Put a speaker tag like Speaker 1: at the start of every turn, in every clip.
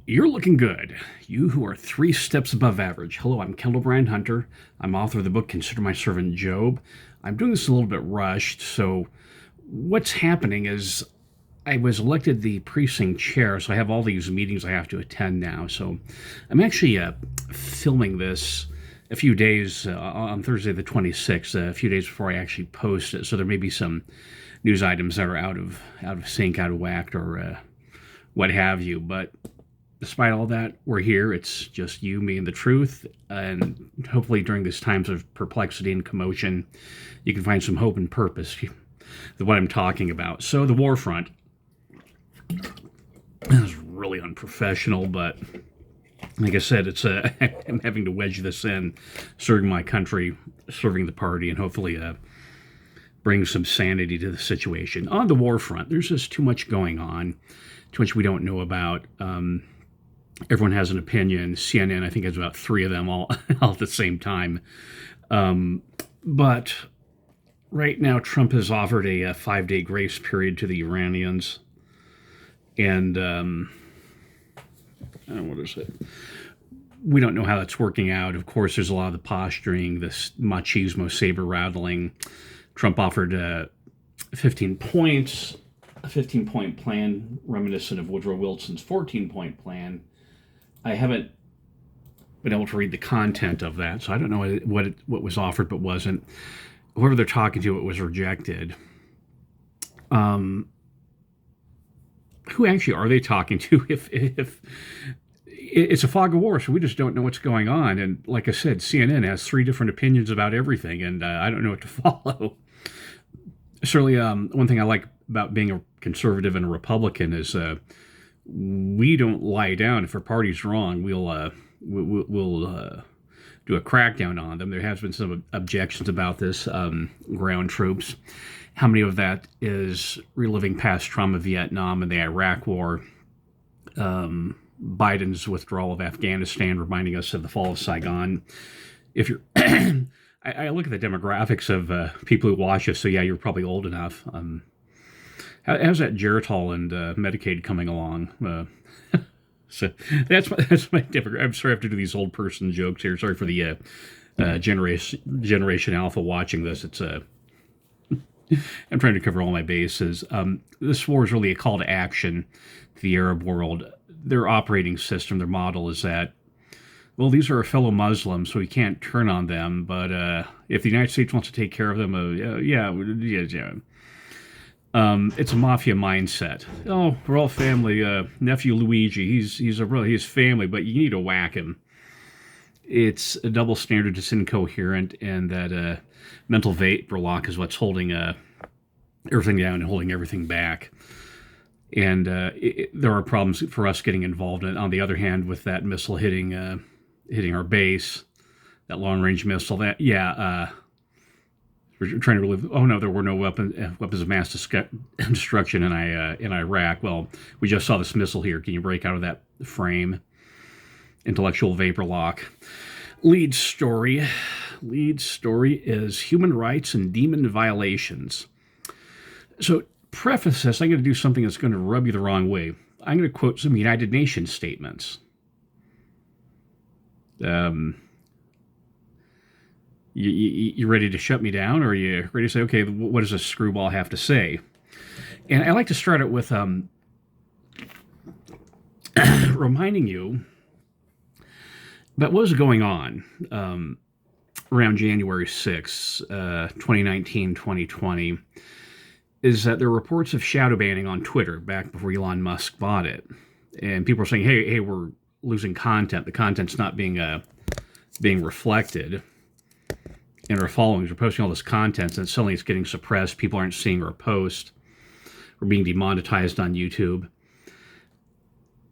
Speaker 1: You're looking good. You who are 3 steps above average. Hello, I'm Kendall Bryan Hunter. I'm author of the book Consider My Servant Job. I'm doing this a little bit rushed, so what's happening is I was elected the precinct chair, so I have all these meetings I have to attend now. So I'm actually filming this a few days on Thursday the 26th, a few days before I actually post it. So there may be some news items that are out of sync, out of whack, or what have you. But despite all that, we're here. It's just you, me, and the truth. And hopefully during these times of perplexity and commotion, you can find some hope and purpose with what I'm talking about. So the war front is really unprofessional, but like I said, it's I'm having to wedge this in, serving my country, serving the party, and hopefully bring some sanity to the situation. On the war front, there's just too much going on, too much we don't know about. Everyone has an opinion. CNN, I think, has about 3 of them all at the same time. But right now, Trump has offered a 5-day grace period to the Iranians. And what is it? We don't know how that's working out. Of course, there's a lot of the posturing, this machismo, saber rattling. Trump offered 15 points, a 15-point plan reminiscent of Woodrow Wilson's 14-point plan. I haven't been able to read the content of that, so I don't know what was offered but wasn't. Whoever they're talking to, it was rejected. Who actually are they talking to? If it's a fog of war, so we just don't know what's going on. And like I said, CNN has 3 different opinions about everything, and I don't know what to follow. Certainly, one thing I like about being a conservative and a Republican is we don't lie down. If our party's wrong, we'll do a crackdown on them. There has been some objections about this, ground troops. How many of that is reliving past trauma, Vietnam and the Iraq War, Biden's withdrawal of Afghanistan, reminding us of the fall of Saigon. If you're, I look at the demographics of people who watch us, so yeah, you're probably old enough. How's that Geritol and Medicaid coming along? So that's my demographic. I'm sorry I have to do these old person jokes here. Sorry for the Generation Alpha watching this. It's I'm trying to cover all my bases. This war is really a call to action to the Arab world. Their operating system, their model is that, well, these are our fellow Muslims, so we can't turn on them. But if the United States wants to take care of them, yeah. It's a mafia mindset. Oh, we're all family. Nephew Luigi, he's family, but you need to whack him. It's a double standard. It's incoherent, and that mental vapor lock is what's holding everything down and holding everything back. And there are problems for us getting involved in. On the other hand, with that missile hitting our base, that long-range missile, we're trying to relive. Oh no, there were no weapons of mass destruction in Iraq. Well, we just saw this missile here. Can you break out of that frame? Intellectual vapor lock. Lead story is human rights and demon violations. So, preface this, I'm going to do something that's going to rub you the wrong way. I'm going to quote some United Nations statements. You ready to shut me down, or are you ready to say, okay, what does a screwball have to say? And I like to start it with reminding you about what was going on around January 6, 2019, 2020, is that there were reports of shadow banning on Twitter back before Elon Musk bought it. And people are saying, hey, we're losing content. The content's not being reflected in our followings. We're posting all this content, and suddenly it's getting suppressed. People aren't seeing our post. We're being demonetized on YouTube.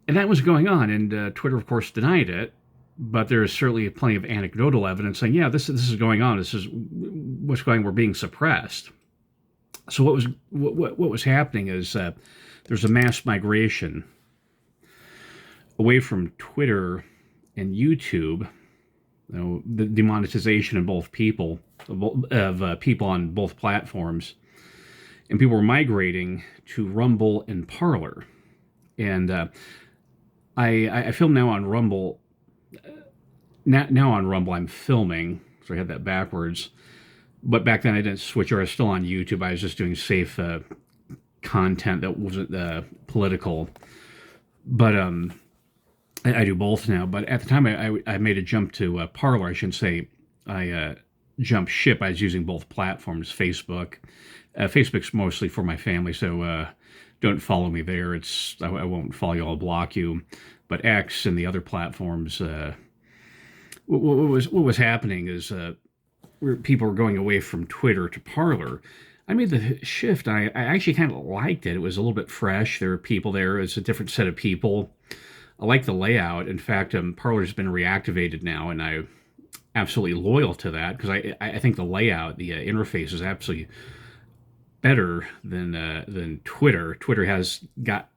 Speaker 1: And that was going on, and Twitter, of course, denied it. But there is certainly plenty of anecdotal evidence saying, yeah, this is going on. This is what's going on. We're being suppressed. So what was happening is there's a mass migration away from Twitter and YouTube. You know, the demonetization of people on both platforms, and people were migrating to Rumble and Parler. And I film now on Rumble. Now on Rumble, I'm filming, so I had that backwards. But back then, I didn't switch, or I was still on YouTube. I was just doing safe content that wasn't political. But I do both now. But at the time, I made a jump to Parler. I shouldn't say I jumped ship. I was using both platforms. Facebook's mostly for my family, so don't follow me there. I won't follow you. I'll block you. But X and the other platforms. What was happening is where people were going away from Twitter to Parler. I made the shift. I actually kind of liked it. It was a little bit fresh. There were people there. It's a different set of people. I like the layout. In fact, Parler's been reactivated now, and I'm absolutely loyal to that because I think the layout, the interface is absolutely better than Twitter. Twitter has got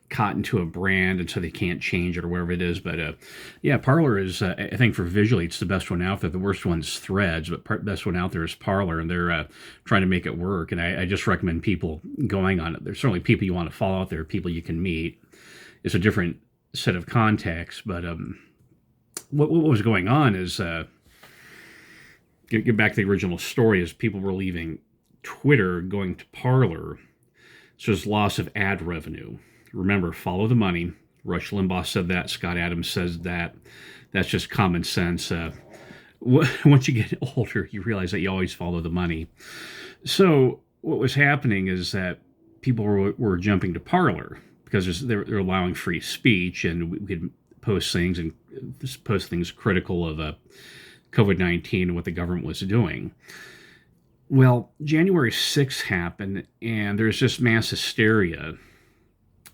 Speaker 1: caught into a brand, and so they can't change it or wherever it is. But yeah, Parler is, I think, for visually, it's the best one out there. The worst one's Threads, but best one out there is Parler, and they're trying to make it work. And I just recommend people going on it. There's certainly people you want to follow out there, people you can meet. It's a different set of contexts, but what was going on is, get back to the original story, is people were leaving Twitter, going to Parler. So there's loss of ad revenue. Remember, follow the money. Rush Limbaugh said that. Scott Adams says that. That's just common sense. Once you get older, you realize that you always follow the money. So what was happening is that people were jumping to Parler because they're allowing free speech, and we could post things critical of COVID-19 and what the government was doing. Well, January 6th happened, and there's this mass hysteria.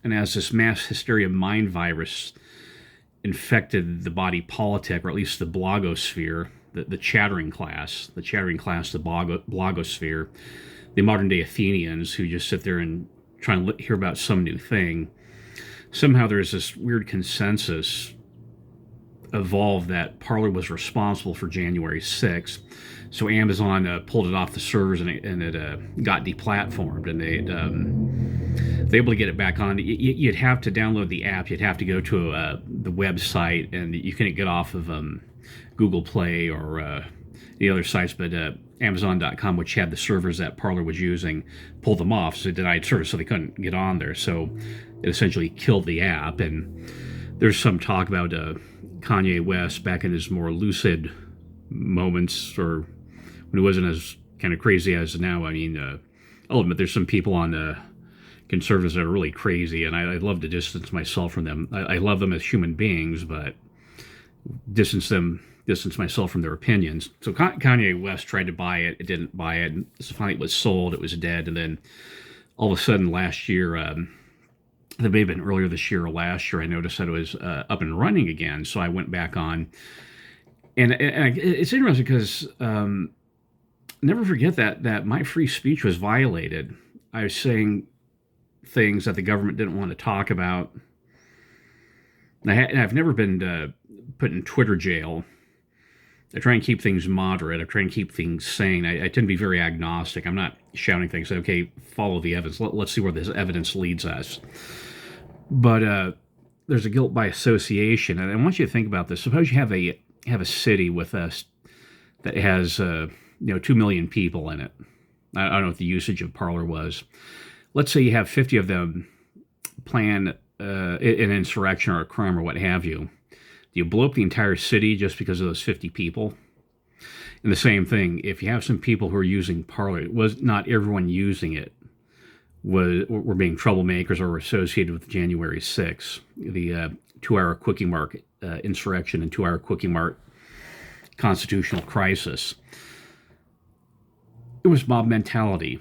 Speaker 1: And as this mass hysteria mind virus infected the body politic, or at least the blogosphere, the chattering class, the blogosphere, the modern day Athenians who just sit there and try and hear about some new thing, somehow there's this weird consensus evolved that Parler was responsible for January 6th. So Amazon pulled it off the servers, and it got deplatformed, and they able to get it back on. You'd have to download the app. You'd have to go to the website, and you couldn't get off of Google Play or the other sites. But Amazon.com, which had the servers that Parler was using, pulled them off. So it denied service, so they couldn't get on there. So it essentially killed the app. And there's some talk about Kanye West back in his more lucid moments, or when he wasn't as kind of crazy as now. I mean, I'll admit there's some people on conservatives that are really crazy, and I'd love to distance myself from them. I love them as human beings, but distance myself from their opinions. So Kanye West tried to buy it. It didn't buy it. And so finally it was sold. It was dead. And then all of a sudden last year, that may have been earlier this year or last year, I noticed that it was up and running again. So I went back on. And it's interesting because never forget that my free speech was violated. I was saying things that the government didn't want to talk about. And I've never been put in Twitter jail. I try and keep things moderate. I try and keep things sane. I tend to be very agnostic. I'm not shouting things. Okay, follow the evidence. Let's see where this evidence leads us. But there's a guilt by association, and I want you to think about this. Suppose you have a city with us that has 2 million people in it. I don't know what the usage of Parler was. Let's say you have 50 of them plan an insurrection or a crime or what have you. Do you blow up the entire city just because of those 50 people? And the same thing, if you have some people who are using Parler, it was not everyone using it were being troublemakers or were associated with January 6th, the 2-hour Quickie Mart insurrection and 2-hour Quickie Mart constitutional crisis. It was mob mentality.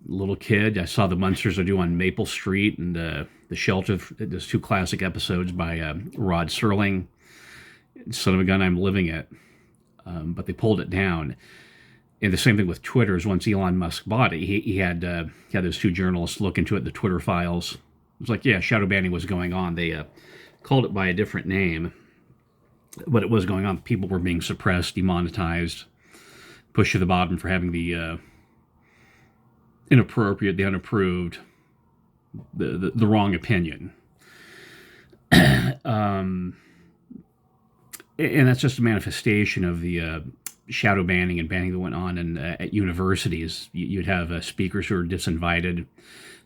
Speaker 1: Little kid, I saw the Munsters are doing on Maple Street and The Shelter. There's 2 classic episodes by Rod Serling. Son of a gun, I'm living it. But they pulled it down. And the same thing with Twitter is once Elon Musk bought it, he had those 2 journalists look into it, the Twitter files. It was like, yeah, shadow banning was going on. They called it by a different name, but it was going on. People were being suppressed, demonetized, pushed to the bottom for having the inappropriate, the unapproved, the wrong opinion. And that's just a manifestation of the shadow banning and banning that went on at universities. You'd have speakers who are disinvited,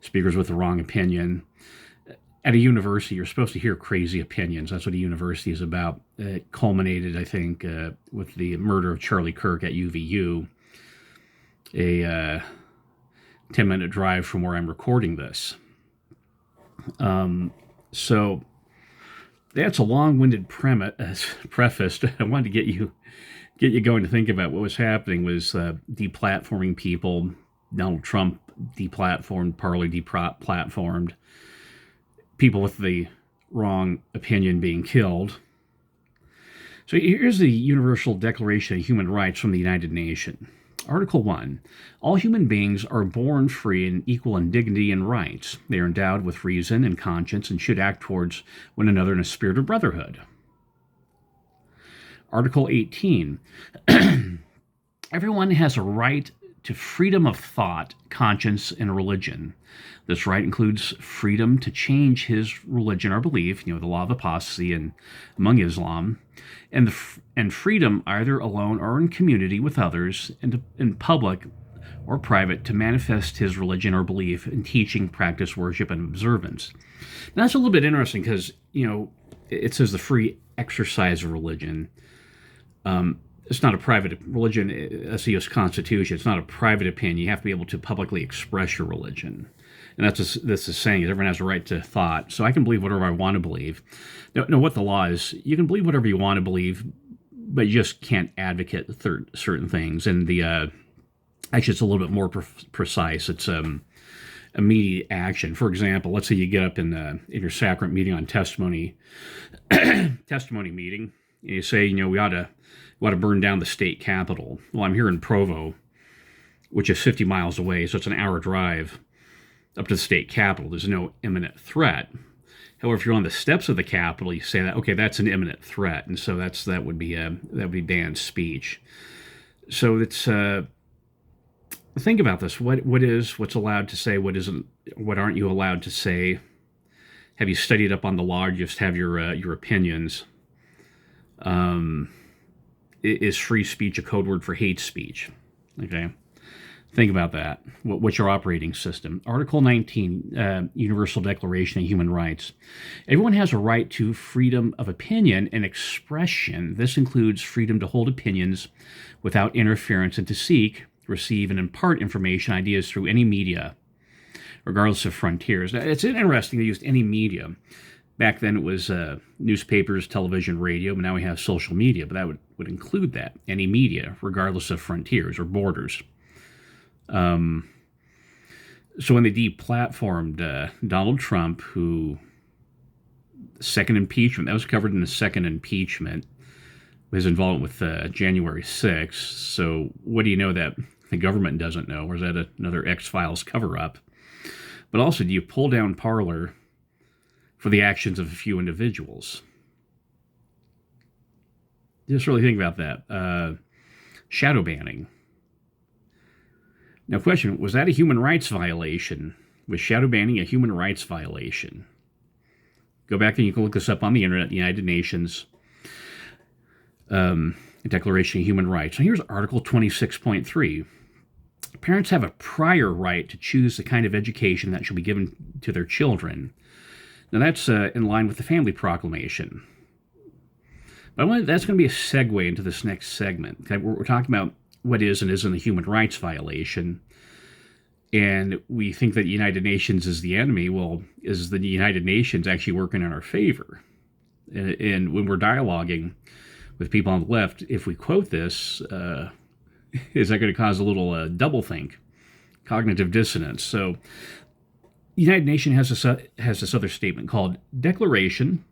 Speaker 1: speakers with the wrong opinion. At a university, you're supposed to hear crazy opinions. That's what a university is about. It culminated, I think, with the murder of Charlie Kirk at UVU, a 10-minute drive from where I'm recording this. So that's a long-winded preface. I wanted to get you going to think about what was happening was deplatforming people. Donald Trump deplatformed, Parler deplatformed, people with the wrong opinion being killed. So here's the Universal Declaration of Human Rights from the United Nations. Article 1. All human beings are born free and equal in dignity and rights. They are endowed with reason and conscience and should act towards one another in a spirit of brotherhood. Article 18. Everyone has a right to freedom of thought, conscience, and religion. This right includes freedom to change his religion or belief, the law of apostasy and among Islam, and freedom either alone or in community with others, and in public or private to manifest his religion or belief in teaching, practice, worship, and observance. Now that's a little bit interesting because, it says the free exercise of religion. It's not a private religion. That's the U.S. Constitution. It's not a private opinion. You have to be able to publicly express your religion. And that's the saying is everyone has a right to thought. So I can believe whatever I want to believe. Now, what the law is, you can believe whatever you want to believe, but you just can't advocate certain things. And actually, it's a little bit more precise. It's immediate action. For example, let's say you get up in your sacrament meeting on testimony meeting, and you say, we ought to burn down the state capitol. Well, I'm here in Provo, which is 50 miles away, so it's an hour drive up to the state capitol. There's no imminent threat. However, if you're on the steps of the Capitol, you say that, okay, that's an imminent threat, and so that would be banned speech. So it's think about this. What's allowed to say? What isn't? What aren't you allowed to say? Have you studied up on the law? Or you just have your opinions? Is free speech a code word for hate speech? Okay. Think about that. What's your operating system? Article 19, Universal Declaration of Human Rights. Everyone has a right to freedom of opinion and expression. This includes freedom to hold opinions without interference and to seek, receive, and impart information, ideas through any media, regardless of frontiers. Now, it's interesting they used any media. Back then it was newspapers, television, radio, but now we have social media, but that would include that. Any media, regardless of frontiers or borders. So when they deplatformed Donald Trump, who second impeachment, that was covered in the second impeachment, his involvement with January 6th. So what do you know that the government doesn't know? Or is that another X-Files cover-up? But also, do you pull down Parler for the actions of a few individuals? Just really think about that. Shadow banning. Now, question, was that a human rights violation? Was shadow banning a human rights violation? Go back and you can look this up on the internet, the United Nations Declaration of Human Rights. And here's Article 26.3. Parents have a prior right to choose the kind of education that shall be given to their children. Now, that's in line with the Family Proclamation. But that's going to be a segue into this next segment. Okay? We're talking about what is and isn't a human rights violation. And we think that the United Nations is the enemy. Well, is the United Nations actually working in our favor? And when we're dialoguing with people on the left, if we quote this, is that going to cause a little doublethink, cognitive dissonance? So the United Nations has this other statement called Declaration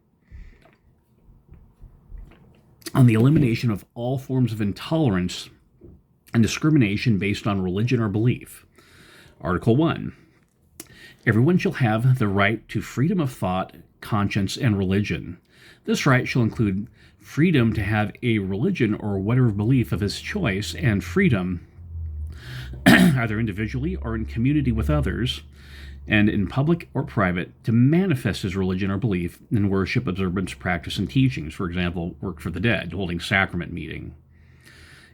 Speaker 1: on the Elimination of All Forms of Intolerance and Discrimination Based on Religion or Belief. Article 1. Everyone shall have the right to freedom of thought, conscience, and religion. This right shall include freedom to have a religion or whatever belief of his choice, and freedom, either individually or in community with others, and in public or private to manifest his religion or belief in worship, observance, practice, and teachings. For example, work for the dead, holding sacrament meeting.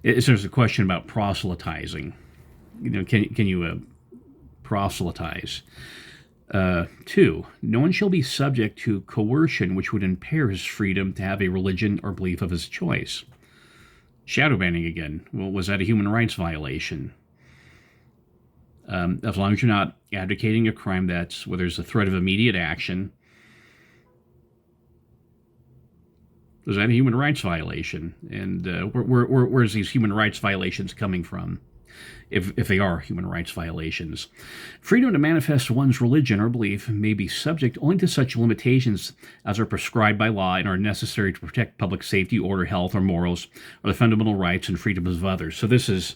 Speaker 1: There's a question about proselytizing. Can you proselytize? 2, no one shall be subject to coercion which would impair his freedom to have a religion or belief of his choice. Shadow banning again. Well, was that a human rights violation? As long as you're not advocating a crime where there's a threat of immediate action, was that a human rights violation? And where's these human rights violations coming from, if they are human rights violations? Freedom to manifest one's religion or belief may be subject only to such limitations as are prescribed by law and are necessary to protect public safety, order, health, or morals, or the fundamental rights and freedoms of others. So this is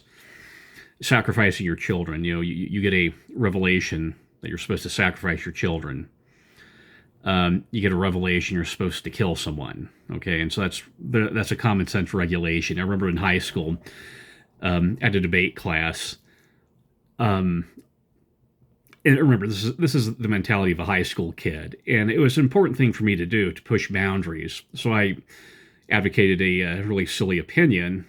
Speaker 1: sacrificing your children. You get a revelation that you're supposed to sacrifice your children. You get a revelation you're supposed to kill someone. Okay, and so that's a common sense regulation. I remember in high school, at a debate class, and remember this is the mentality of a high school kid, and it was an important thing for me to do to push boundaries. So I advocated a really silly opinion.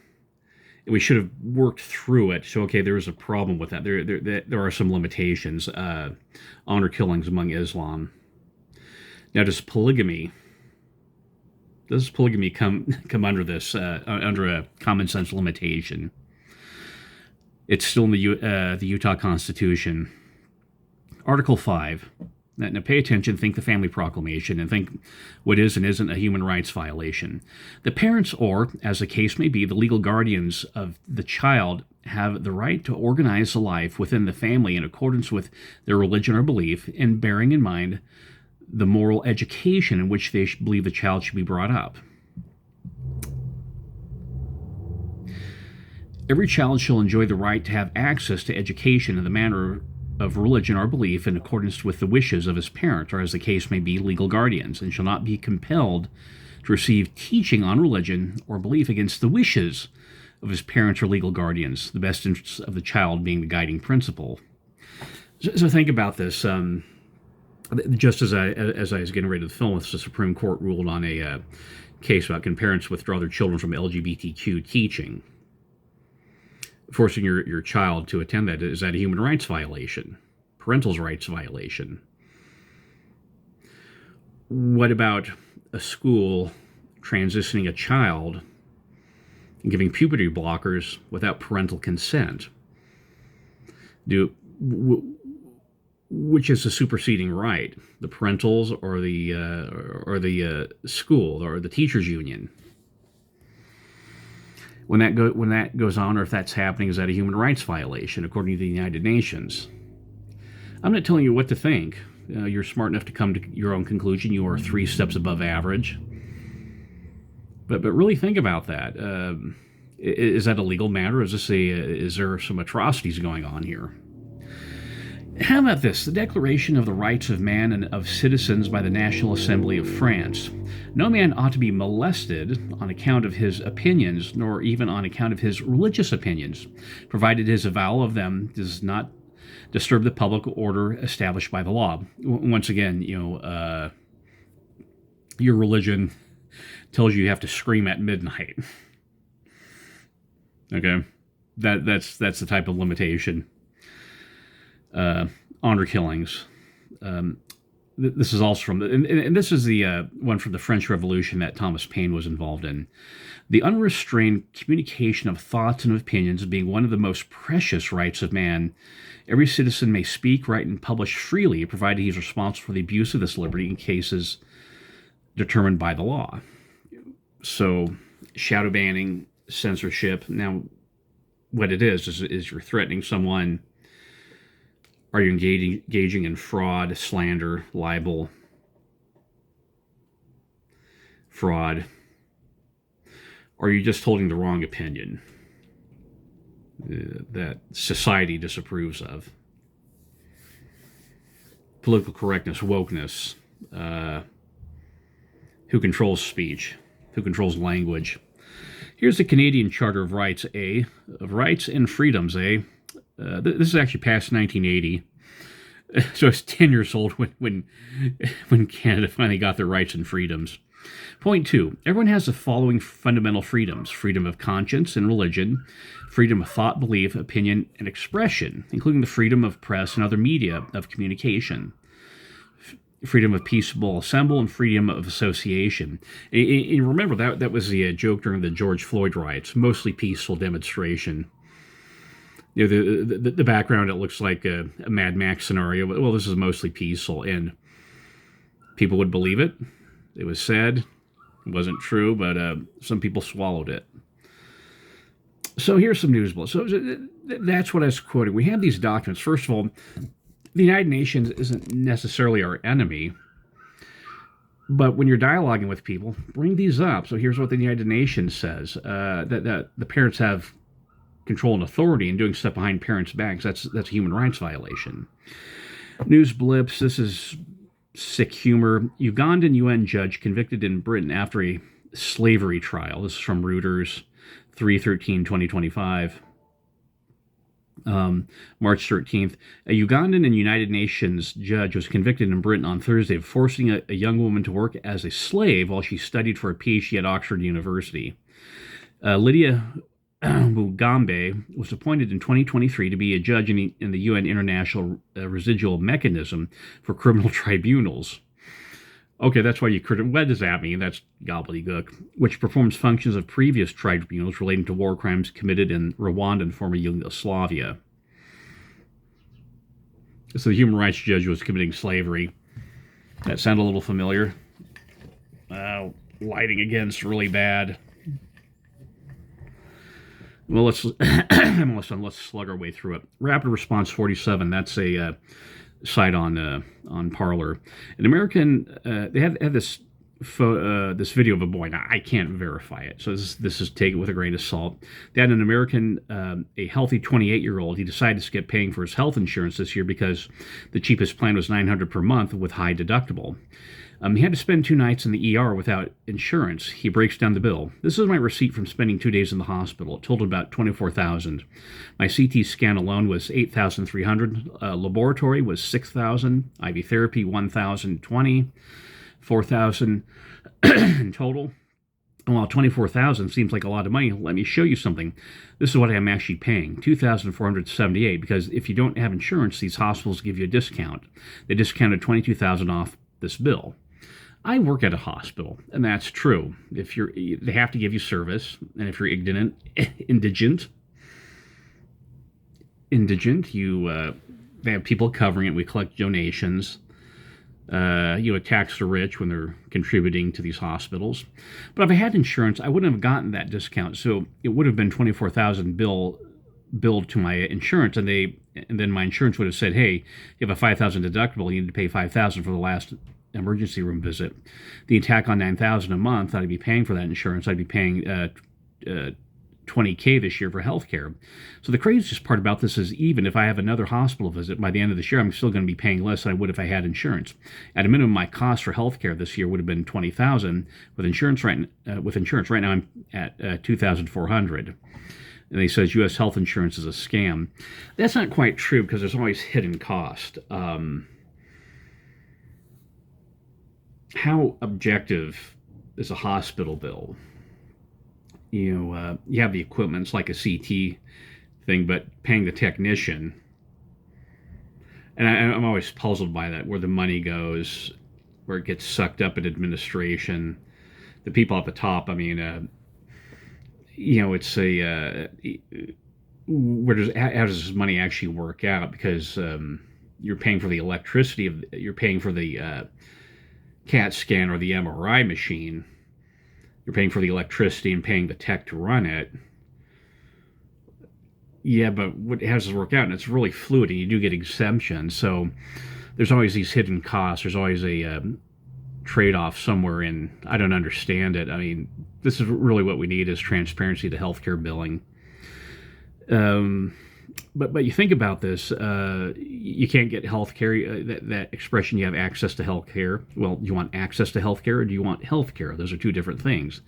Speaker 1: We should have worked through it. So, okay, there is a problem with that. There are some limitations. Honor killings among Islam. Now, does polygamy come under this, under a common sense limitation? It's still in the Utah Constitution. Article 5. Now pay attention, think the Family Proclamation, and think what is and isn't a human rights violation. The parents or, as the case may be, the legal guardians of the child have the right to organize a life within the family in accordance with their religion or belief, and bearing in mind the moral education in which they believe the child should be brought up. Every child shall enjoy the right to have access to education in the manner of religion or belief in accordance with the wishes of his parents, or as the case may be, legal guardians, and shall not be compelled to receive teaching on religion or belief against the wishes of his parents or legal guardians, the best interests of the child being the guiding principle. So think about this. Just as I was getting ready to film this, the Supreme Court ruled on a case about can parents withdraw their children from LGBTQ teaching. Forcing your child to attend that, is that a human rights violation? Parental rights violation? What about a school transitioning a child and giving puberty blockers without parental consent? Which is the superseding right, the parentals or the school or the teachers union? When that goes on, or if that's happening, is that a human rights violation according to the United Nations? I'm not telling you what to think. You're smart enough to come to your own conclusion. You are 3 steps above average. But really think about that. Is that a legal matter? Is there some atrocities going on here? How about this? The Declaration of the Rights of Man and of Citizens by the National Assembly of France. No man ought to be molested on account of his opinions, nor even on account of his religious opinions, provided his avowal of them does not disturb the public order established by the law. Once again, your religion tells you have to scream at midnight. Okay, that's the type of limitation. Honor killings. This is also from and this is the one from the French Revolution that Thomas Paine was involved in. The unrestrained communication of thoughts and opinions being one of the most precious rights of man, every citizen may speak, write, and publish freely, provided he is responsible for the abuse of this liberty in cases determined by the law. So, shadow banning, censorship. Now, what it is you're threatening someone. Are you engaging in fraud, slander, libel, fraud? Or are you just holding the wrong opinion that society disapproves of? Political correctness, wokeness, who controls speech, who controls language. Here's the Canadian Charter of Rights, of Rights and Freedoms, This is actually passed in 1980. So I was 10 years old when Canada finally got their rights and freedoms. Point two, everyone has the following fundamental freedoms: freedom of conscience and religion, freedom of thought, belief, opinion, and expression, including the freedom of press and other media of communication, freedom of peaceable assembly, and freedom of association. And remember, that was the joke during the George Floyd riots, mostly peaceful demonstration. The background, it looks like a Mad Max scenario. Well, this is mostly peaceful, and people would believe it. It was said. It wasn't true, but some people swallowed it. So here's some news bullets. So that's what I was quoting. We have these documents. First of all, the United Nations isn't necessarily our enemy, but when you're dialoguing with people, bring these up. So here's what the United Nations says, that the parents have control and authority, and doing stuff behind parents' backs, that's a human rights violation. News blips, this is sick humor. Ugandan UN judge convicted in Britain after a slavery trial. This is from Reuters, 3/13/2025. March 13th. A Ugandan and United Nations judge was convicted in Britain on Thursday of forcing a young woman to work as a slave while she studied for a PhD at Oxford University. Lydia Mugambe was appointed in 2023 to be a judge in the UN International Residual Mechanism for Criminal Tribunals. Okay, that's why what does that mean? That's gobbledygook. Which performs functions of previous tribunals relating to war crimes committed in Rwanda and former Yugoslavia. So the human rights judge was committing slavery. That sound a little familiar? Lighting again's really bad. Well, let's slug our way through it. Rapid Response 47. That's a site on Parler. An American, they have this this video of a boy. Now I can't verify it, so this is taken with a grain of salt. They had an American, a healthy 28-year-old. He decided to skip paying for his health insurance this year because the cheapest plan was $900 per month with high deductible. He had to spend 2 nights in the ER without insurance. He breaks down the bill. This is my receipt from spending 2 days in the hospital. It totaled about $24,000. My CT scan alone was $8,300. Laboratory was $6,000. IV therapy $1,020. $4,000 in total. And while $24,000 seems like a lot of money, let me show you something. This is what I'm actually paying: $2,478. Because if you don't have insurance, these hospitals give you a discount. They discounted $22,000 off this bill. I work at a hospital, and that's true. They have to give you service, and if you're indigent, they have people covering it. We collect donations. Tax the rich when they're contributing to these hospitals. But if I had insurance, I wouldn't have gotten that discount. So it would have been $24,000 billed to my insurance, and then my insurance would have said, "Hey, you have a $5,000 deductible. You need to pay $5,000 for the last emergency room visit." The attack on $9,000 a month, I'd be paying for that insurance. I'd be paying $20K this year for healthcare. So the craziest part about this is, even if I have another hospital visit by the end of this year, I'm still going to be paying less than I would if I had insurance. At a minimum, my cost for healthcare this year would have been $20,000 with insurance. Right now, I'm at $2,400. And he says U.S. health insurance is a scam. That's not quite true, because there's always hidden cost. How objective is a hospital bill? You have the equipment. It's like a CT thing, but paying the technician. And I'm always puzzled by that, where the money goes, where it gets sucked up in administration. The people at the top, I mean, it's a how does this money actually work out? Because you're paying for the electricity, you're paying for the CAT scan or the MRI machine. You're paying for the electricity and paying the tech to run it. Yeah, but how does this work out? And it's really fluid, and you do get exemptions. So there's always these hidden costs. There's always a trade-off somewhere in. I don't understand it. I mean, this is really what we need, is transparency to healthcare billing. But you think about this, you can't get healthcare. That expression, you have access to healthcare. Well, do you want access to healthcare, or do you want healthcare? Those are two different things.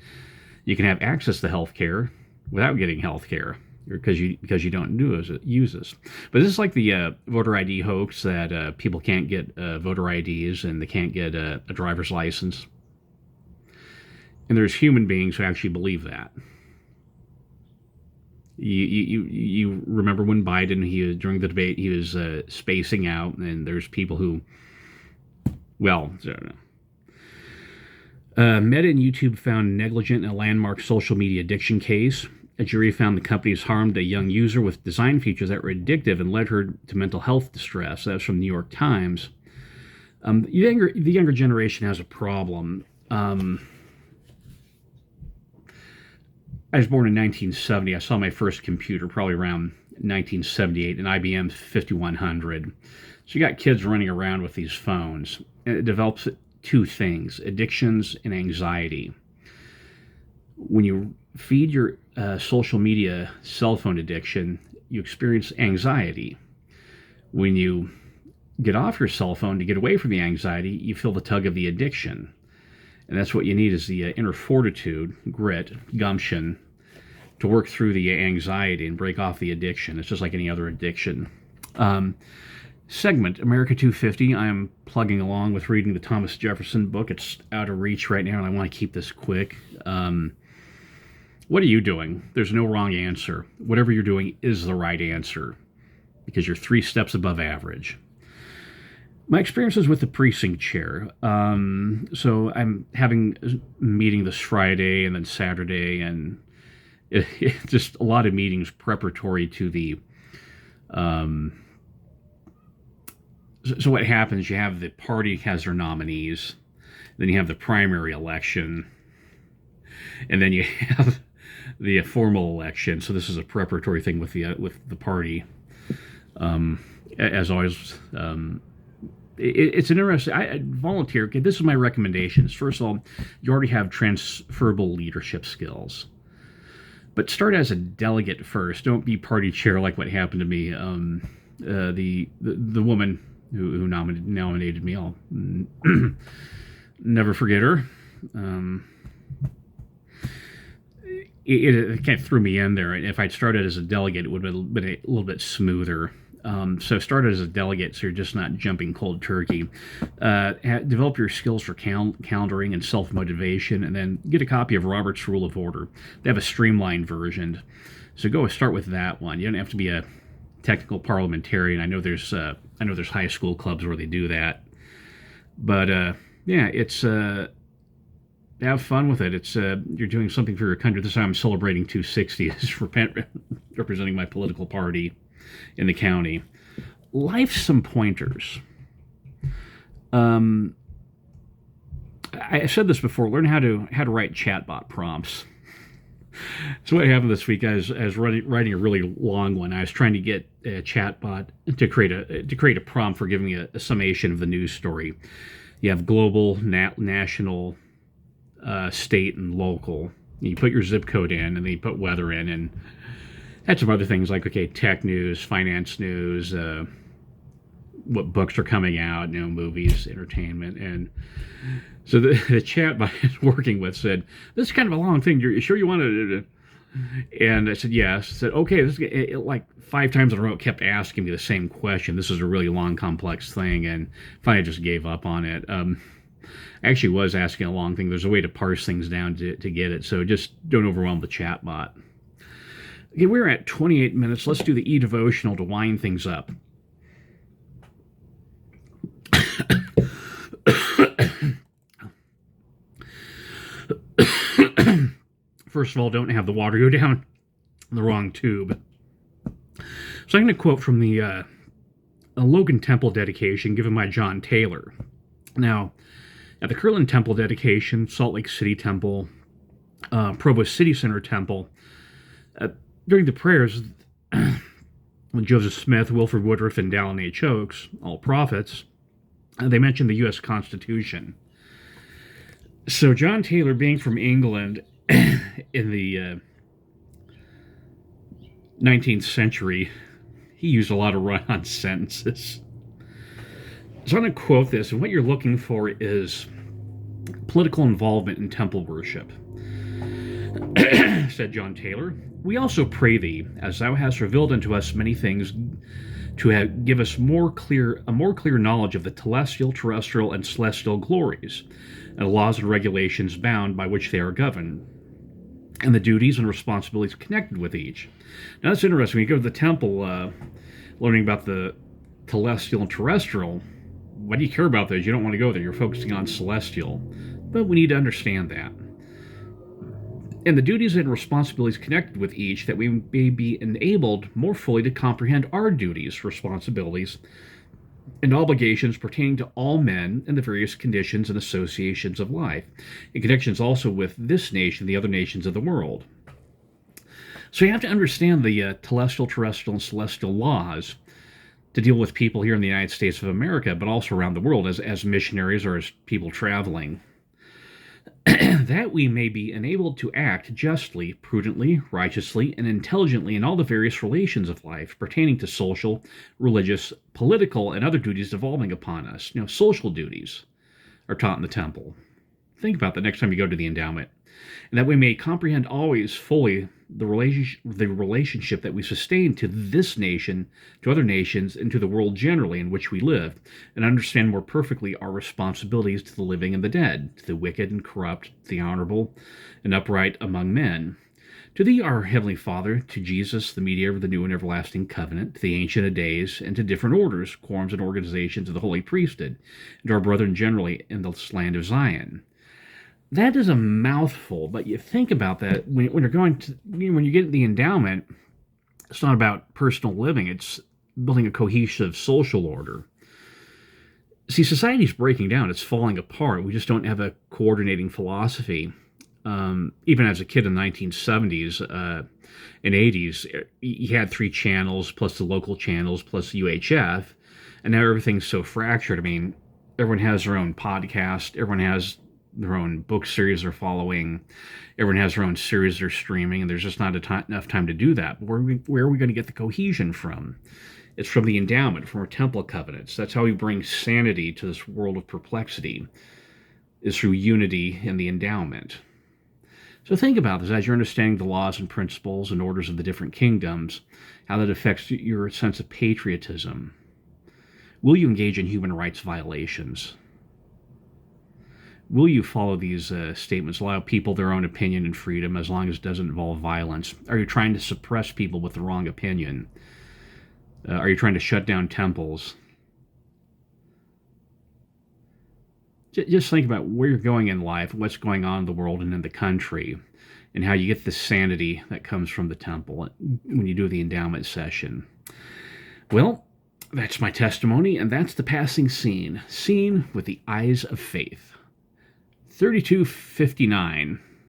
Speaker 1: You can have access to healthcare without getting healthcare. because you don't use this. But this is like the voter ID hoax that people can't get voter IDs and they can't get a driver's license. And there's human beings who actually believe that. You remember when Biden, during the debate, he was spacing out, and there's people who, well, Meta and YouTube found negligent in a landmark social media addiction case. A jury found the companies harmed a young user with design features that were addictive and led her to mental health distress. That's from the New York Times. The younger generation has a problem. I was born in 1970. I saw my first computer probably around 1978, an IBM 5100. So you got kids running around with these phones. And it develops two things: addictions and anxiety. When you feed your social media cell phone addiction, you experience anxiety. When you get off your cell phone to get away from the anxiety, you feel the tug of the addiction. And that's what you need, is the inner fortitude, grit, gumption, to work through the anxiety and break off the addiction. It's just like any other addiction. Segment, America 250. I am plugging along with reading the Thomas Jefferson book. It's out of reach right now, and I want to keep this quick. What are you doing? There's no wrong answer. Whatever you're doing is the right answer, because you're 3 steps above average. My experiences with the precinct chair. So I'm having a meeting this Friday and then Saturday, and it's just a lot of meetings preparatory to the. So what happens? You have the party has their nominees, then you have the primary election, and then you have the formal election. So this is a preparatory thing with the party. As always. It's an interesting. I volunteer. Okay, this is my recommendations. First of all, you already have transferable leadership skills, but start as a delegate first. Don't be party chair like what happened to me. The woman who nominated me, I'll never forget her. It kind of threw me in there. If I'd started as a delegate, it would have been a little bit smoother. So start as a delegate, so you're just not jumping cold turkey. Develop your skills for calendaring and self-motivation, and then get a copy of Robert's Rule of Order. They have a streamlined version, so start with that one. You don't have to be a technical parliamentarian. I know there's high school clubs where they do that, but it's have fun with it. It's you're doing something for your country. This time I'm celebrating 260 representing my political party in the county. Life's some pointers. I said this before. Learn how to write chatbot prompts. So what happened this week? I was writing a really long one. I was trying to get a chatbot to create a prompt for giving me a summation of the news story. You have global, national, state, and local. You put your zip code in, and then you put weather in, and had some other things like, okay, tech news, finance news, what books are coming out, movies, entertainment. And so the chat I was working with said, this is kind of a long thing. You sure you want to? And I said, yes. I said, okay. It like 5 times in a row, it kept asking me the same question. This is a really long, complex thing. And finally I just gave up on it. I actually was asking a long thing. There's a way to parse things down to get it. So just don't overwhelm the chat bot. Okay, we're at 28 minutes. Let's do the e-devotional to wind things up. First of all, don't have the water go down the wrong tube. So I'm going to quote from the Logan Temple dedication given by John Taylor. Now, at the Kirtland Temple dedication, Salt Lake City Temple, Provo City Center Temple, during the prayers, Joseph Smith, Wilford Woodruff, and Dallin H. Oaks, all prophets, they mentioned the U.S. Constitution. So John Taylor, being from England in the 19th century, he used a lot of run-on sentences. So I'm going to quote this, and what you're looking for is political involvement in temple worship. Said John Taylor, We also pray thee, as thou hast revealed unto us many things, to give us a more clear knowledge of the telestial, terrestrial, and celestial glories, and the laws and regulations bound by which they are governed, and the duties and responsibilities connected with each. Now that's interesting. When you go to the temple, learning about the telestial and terrestrial, why do you care about those? You don't want to go there. You're focusing on celestial. But we need to understand that. And the duties and responsibilities connected with each, that we may be enabled more fully to comprehend our duties, responsibilities, and obligations pertaining to all men and the various conditions and associations of life, in connections also with this nation and the other nations of the world. So you have to understand the telestial, terrestrial, and celestial laws to deal with people here in the United States of America, but also around the world as missionaries or as people traveling. That we may be enabled to act justly, prudently, righteously, and intelligently in all the various relations of life pertaining to social, religious, political, and other duties devolving upon us. Social duties are taught in the temple. Think about that next time you go to the endowment. And that we may comprehend always fully the relationship that we sustain to this nation, to other nations, and to the world generally in which we live, and understand more perfectly our responsibilities to the living and the dead, to the wicked and corrupt, the honorable and upright among men. To thee, our Heavenly Father, to Jesus, the mediator of the new and everlasting covenant, to the Ancient of Days, and to different orders, quorums, and organizations of the holy priesthood, and to our brethren generally in this land of Zion. That is a mouthful, but you think about that when you're going to, when you get the endowment, it's not about personal living, it's building a cohesive social order. See, society's breaking down, it's falling apart. We just don't have a coordinating philosophy. Even as a kid in the 1970s and 80s, you had 3 channels, plus the local channels, plus UHF, and now everything's so fractured. I mean, everyone has their own podcast, everyone has their own book series they're following. Everyone has their own series they're streaming, and there's just not enough time to do that. Where are we going to get the cohesion from? It's from the endowment, from our temple covenants. That's how we bring sanity to this world of perplexity, is through unity in the endowment. So think about this as you're understanding the laws and principles and orders of the different kingdoms, how that affects your sense of patriotism. Will you engage in human rights violations? Will you follow these statements, allow people their own opinion and freedom as long as it doesn't involve violence? Are you trying to suppress people with the wrong opinion? Are you trying to shut down temples? Just think about where you're going in life, what's going on in the world and in the country, and how you get the sanity that comes from the temple when you do the endowment session. Well, that's my testimony, and that's the passing scene. Seen with the eyes of faith. 3259.